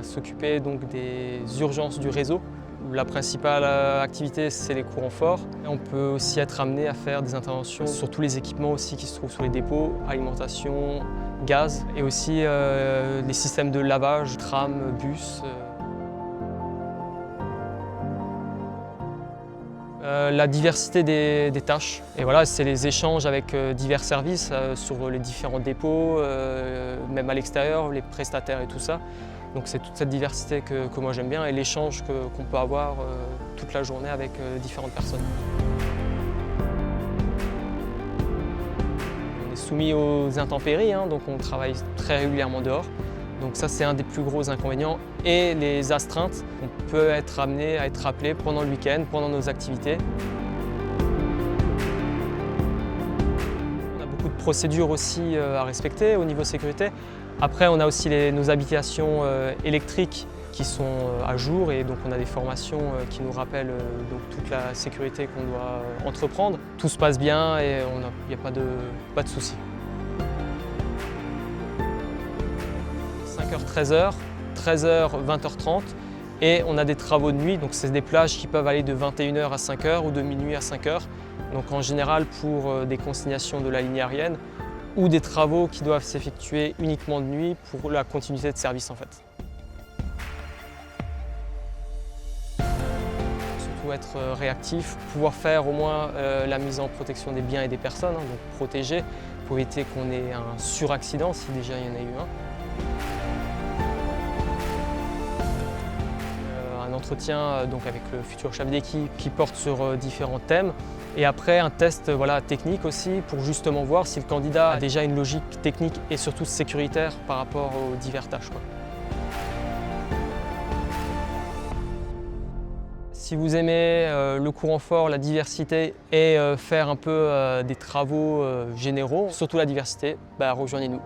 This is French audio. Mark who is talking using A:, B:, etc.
A: va s'occuper donc des urgences du réseau. La principale activité, c'est les courants forts. On peut aussi être amené à faire des interventions sur tous les équipements aussi qui se trouvent sur les dépôts, alimentation, gaz, et aussi les systèmes de lavage, tram, bus. La diversité des tâches. Et voilà, c'est les échanges avec divers services sur les différents dépôts, même à l'extérieur, les prestataires et tout ça. Donc c'est toute cette diversité que moi j'aime bien et l'échange qu'on peut avoir toute la journée avec différentes personnes. On est soumis aux intempéries, donc on travaille très régulièrement dehors. Donc ça c'est un des plus gros inconvénients. Et les astreintes, on peut être amené à être appelé pendant le week-end, pendant nos activités. On a beaucoup de procédures aussi à respecter au niveau sécurité. Après, on a aussi nos habitations électriques qui sont à jour et donc on a des formations qui nous rappellent donc toute la sécurité qu'on doit entreprendre. Tout se passe bien et il n'y a pas de soucis. 5h, 13h, 13h, 20h30 et on a des travaux de nuit, donc c'est des plages qui peuvent aller de 21h à 5h ou de minuit à 5h. Donc en général pour des consignations de la ligne aérienne, ou des travaux qui doivent s'effectuer uniquement de nuit pour la continuité de service en fait. Surtout être réactif, pouvoir faire au moins la mise en protection des biens et des personnes, donc protéger pour éviter qu'on ait un suraccident si déjà il y en a eu un. Un entretien donc avec le futur chef d'équipe qui porte sur différents thèmes. Et après un test technique aussi pour justement voir si le candidat a déjà une logique technique et surtout sécuritaire par rapport aux diverses tâches. Si vous aimez le courant fort, la diversité et faire un peu des travaux généraux, surtout la diversité, rejoignez-nous.